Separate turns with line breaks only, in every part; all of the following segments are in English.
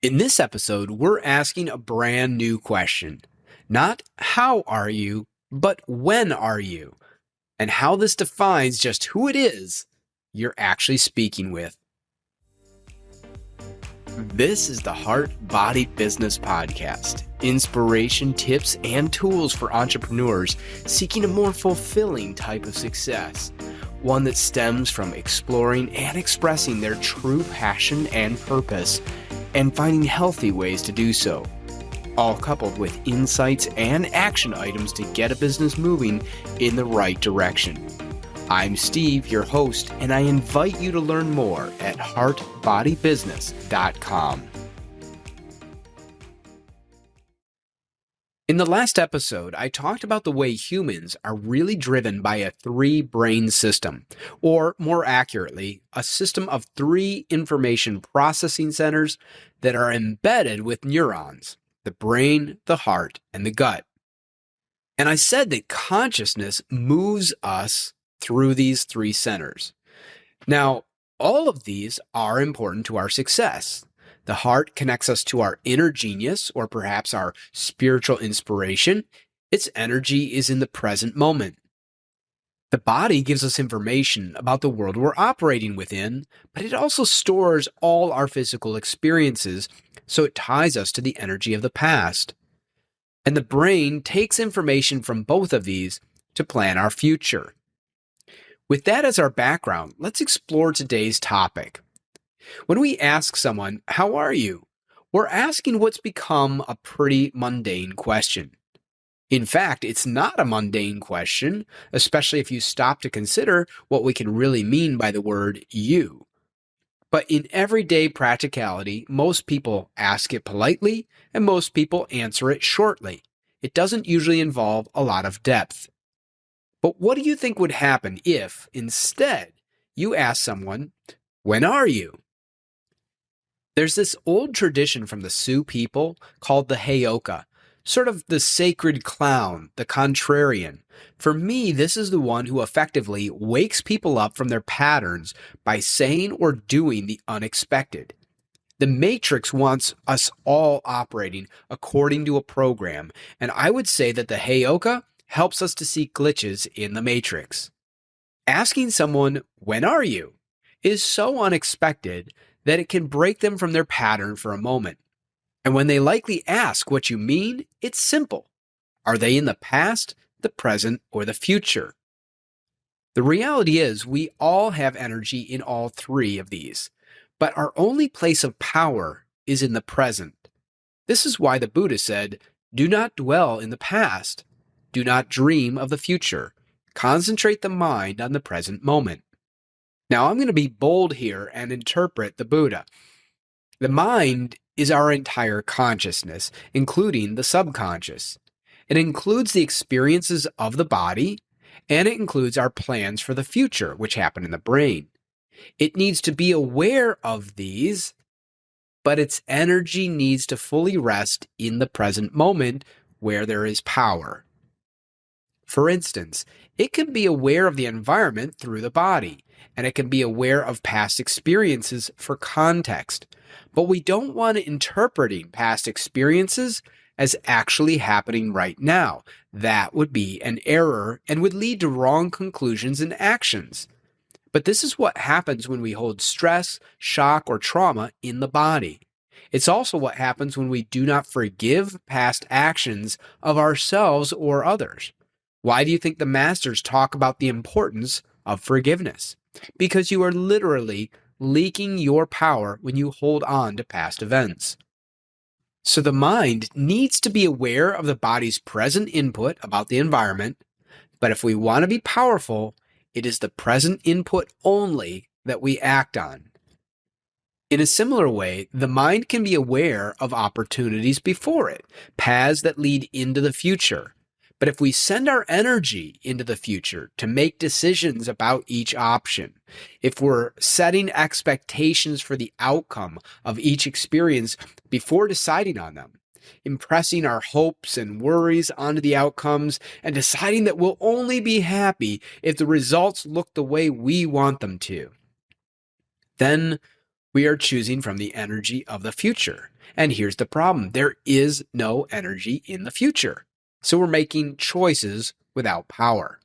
In this episode, we're asking a brand new question. Not how are you, but when are you? And how this defines just who it is you're actually speaking with. This is the Heart Body Business Podcast. Inspiration, tips, and tools for entrepreneurs seeking a more fulfilling type of success. One that stems from exploring and expressing their true passion and purpose, and finding healthy ways to do so. All coupled with insights and action items to get a business moving in the right direction. I'm Steve, your host, and I invite you to learn more at heartbodybusiness.com. In the last episode, I talked about the way humans are really driven by a three-brain system, or more accurately, a system of three information processing centers that are embedded with neurons: the brain, the heart, and the gut. And I said that consciousness moves us through these three centers. Now, all of these are important to our success. The heart connects us to our inner genius, or perhaps our spiritual inspiration. Its energy is in the present moment. The body gives us information about the world we're operating within, but it also stores all our physical experiences, so it ties us to the energy of the past. And the brain takes information from both of these to plan our future. With that as our background, let's explore today's topic. When we ask someone, "How are you?" we're asking what's become a pretty mundane question. In fact, it's not a mundane question, especially if you stop to consider what we can really mean by the word you. But in everyday practicality, most people ask it politely and most people answer it shortly. It doesn't usually involve a lot of depth. But what do you think would happen if, instead, you asked someone, "When are you?" There's this old tradition from the Sioux people called the Heyoka, sort of the sacred clown, the contrarian. For me, this is the one who effectively wakes people up from their patterns by saying or doing the unexpected. The Matrix wants us all operating according to a program, and I would say that the Heyoka helps us to see glitches in the Matrix. Asking someone, "When are you?" is so unexpected that it can break them from their pattern for a moment. And when they likely ask what you mean, it's simple. Are they in the past, the present, or the future? The reality is we all have energy in all three of these, but our only place of power is in the present. This is why the Buddha said, "Do not dwell in the past. Do not dream of the future. Concentrate the mind on the present moment." Now, I'm going to be bold here and interpret the Buddha. The mind is our entire consciousness, including the subconscious. It includes the experiences of the body, and it includes our plans for the future, which happen in the brain. It needs to be aware of these, but its energy needs to fully rest in the present moment where there is power. For instance, it can be aware of the environment through the body, and it can be aware of past experiences for context. But we don't want it interpreting past experiences as actually happening right now. That would be an error and would lead to wrong conclusions and actions. But this is what happens when we hold stress, shock, or trauma in the body. It's also what happens when we do not forgive past actions of ourselves or others. Why do you think the masters talk about the importance of forgiveness? Because you are literally leaking your power when you hold on to past events. So the mind needs to be aware of the body's present input about the environment, but if we want to be powerful, it is the present input only that we act on. In a similar way, the mind can be aware of opportunities before it, paths that lead into the future. But if we send our energy into the future to make decisions about each option, if we're setting expectations for the outcome of each experience before deciding on them, impressing our hopes and worries onto the outcomes, and deciding that we'll only be happy if the results look the way we want them to, then We are choosing from the energy of the future. And here's the problem: there is no energy in the future. So we're making choices without power.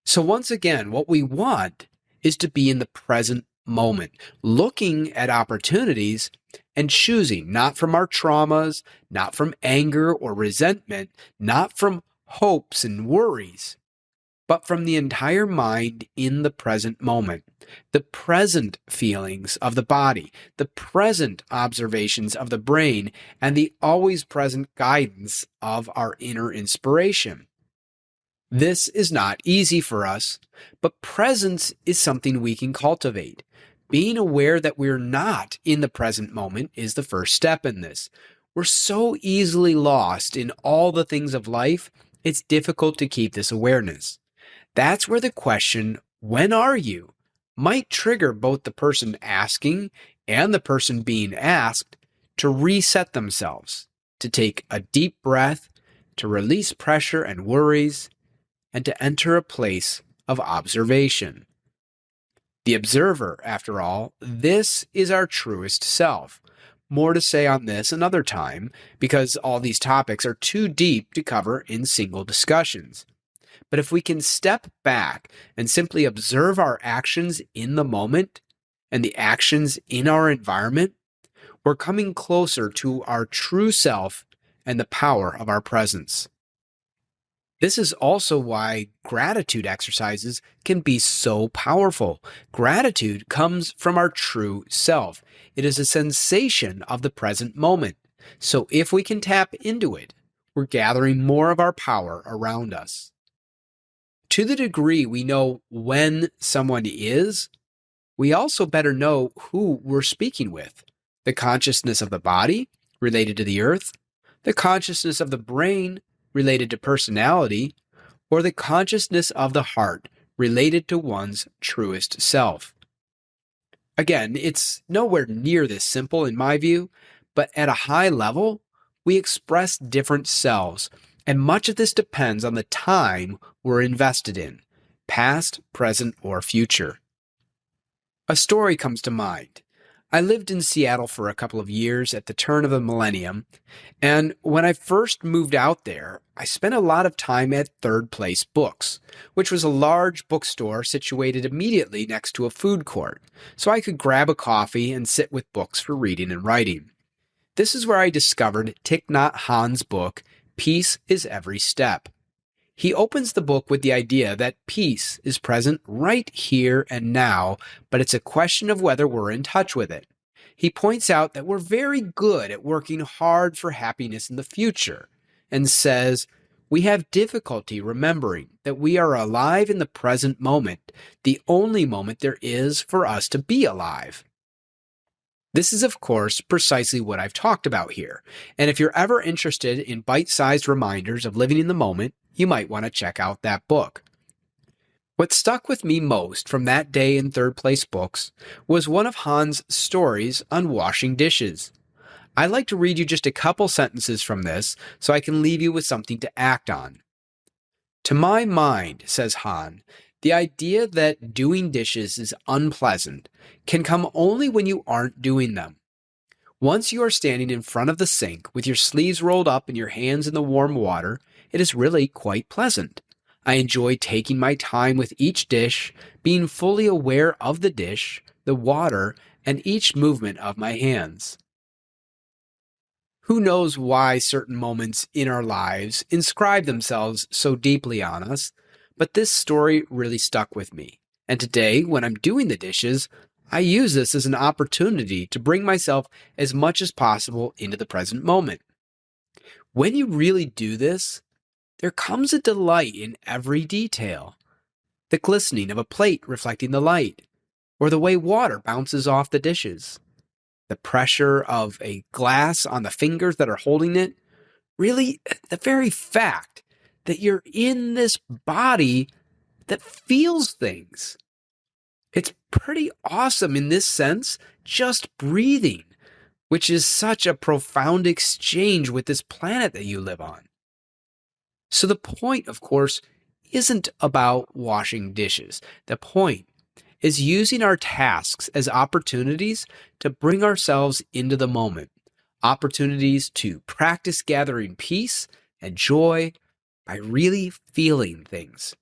So once again, what we want is to be in the present moment, looking at opportunities and choosing not from our traumas, not from anger or resentment, not from hopes and worries, but from the entire mind in the present moment, the present feelings of the body, the present observations of the brain, and the always present guidance of our inner inspiration. This is not easy for us, but presence is something we can cultivate. Being aware that we're not in the present moment is the first step in this. We're so easily lost in all the things of life, it's difficult to keep this awareness. That's where the question, "When are you?" might trigger both the person asking and the person being asked to reset themselves, to take a deep breath, to release pressure and worries, and to enter a place of observation. The observer, after all, this is our truest self. More to say on this another time, because all these topics are too deep to cover in single discussions. But if we can step back and simply observe our actions in the moment and the actions in our environment, we're coming closer to our true self and the power of our presence. This is also why gratitude exercises can be so powerful. Gratitude comes from our true self. It is a sensation of the present moment. So if we can tap into it, we're gathering more of our power around us. To the degree we know when someone is, we also better know who we're speaking with. The consciousness of the body, related to the earth, the consciousness of the brain, related to personality, or the consciousness of the heart, related to one's truest self. Again, it's nowhere near this simple in my view, but at a high level, we express different selves, and much of this depends on the time we're invested in, past, present, or future. A story comes to mind. I lived in Seattle for a couple of years at the turn of the millennium, and when I first moved out there, I spent a lot of time at Third Place Books, which was a large bookstore situated immediately next to a food court, so I could grab a coffee and sit with books for reading and writing. This is where I discovered Thich Nhat Hanh's book, Peace is Every Step. He opens the book with the idea that peace is present right here and now, but it's a question of whether we're in touch with it. He points out that we're very good at working hard for happiness in the future, and says we have difficulty remembering that we are alive in the present moment, the only moment there is for us to be alive. This is, of course, precisely what I've talked about here, and if you're ever interested in bite-sized reminders of living in the moment, you might want to check out that book. What stuck with me most from that day in Third Place Books was one of Han's stories on washing dishes. I'd like to read you just a couple sentences from this so I can leave you with something to act on. "To my mind," says Han, "the idea that doing dishes is unpleasant can come only when you aren't doing them. Once you are standing in front of the sink with your sleeves rolled up and your hands in the warm water, it is really quite pleasant. I enjoy taking my time with each dish, being fully aware of the dish, the water, and each movement of my hands." Who knows why certain moments in our lives inscribe themselves so deeply on us, but this story really stuck with me. And today, when I'm doing the dishes, I use this as an opportunity to bring myself as much as possible into the present moment. When you really do this, there comes a delight in every detail. The glistening of a plate reflecting the light, or the way water bounces off the dishes. The pressure of a glass on the fingers that are holding it. Really, the very fact that you're in this body that feels things. It's pretty awesome in this sense, just breathing, which is such a profound exchange with this planet that you live on. So the point, of course, isn't about washing dishes. The point is using our tasks as opportunities to bring ourselves into the moment, opportunities to practice gathering peace and joy by really feeling things,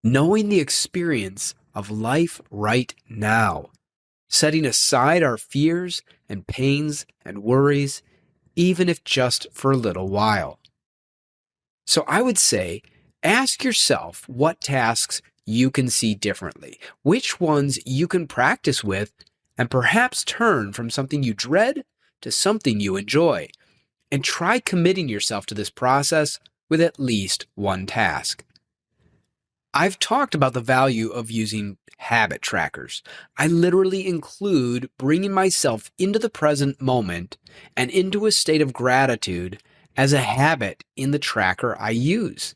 knowing the experience of life right now, setting aside our fears and pains and worries, even if just for a little while. So I would say, ask yourself what tasks you can see differently, which ones you can practice with, and perhaps turn from something you dread to something you enjoy. And try committing yourself to this process with at least one task. I've talked about the value of using habit trackers. I literally include bringing myself into the present moment and into a state of gratitude as a habit in the tracker I use.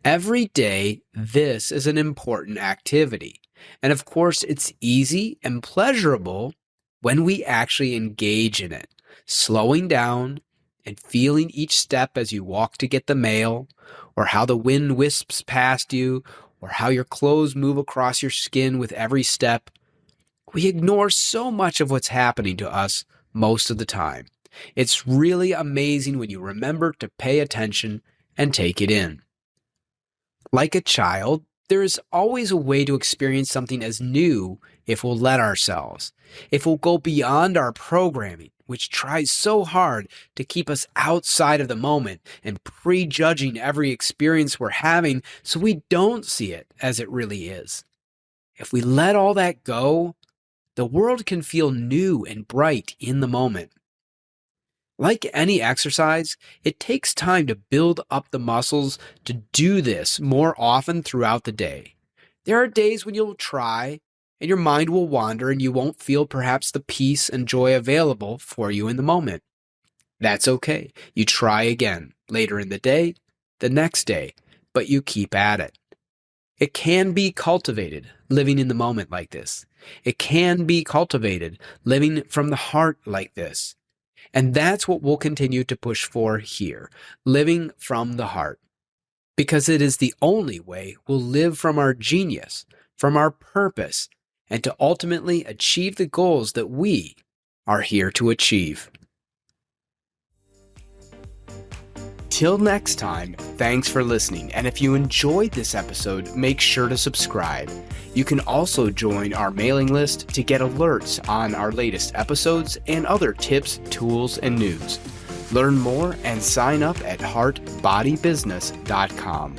Every day, this is an important activity. And of course, it's easy and pleasurable when we actually engage in it, slowing down and feeling each step as you walk to get the mail, or how the wind wisps past you, or how your clothes move across your skin with every step. We ignore so much of what's happening to us most of the time. It's really amazing when you remember to pay attention and take it in. Like a child, there is always a way to experience something as new if we'll let ourselves. If we'll go beyond our programming, which tries so hard to keep us outside of the moment and prejudging every experience we're having so we don't see it as it really is. If we let all that go, the world can feel new and bright in the moment. Like any exercise, it takes time to build up the muscles to do this more often throughout the day. There are days when you'll try and your mind will wander and you won't feel perhaps the peace and joy available for you in the moment. That's okay. You try again later in the day, the next day, but you keep at it. It can be cultivated living in the moment like this. It can be cultivated living from the heart like this. And that's what we'll continue to push for here, living from the heart. Because it is the only way we'll live from our genius, from our purpose, and to ultimately achieve the goals that we are here to achieve. Till next time, thanks for listening. And if you enjoyed this episode, make sure to subscribe. You can also join our mailing list to get alerts on our latest episodes and other tips, tools, and news. Learn more and sign up at heartbodybusiness.com.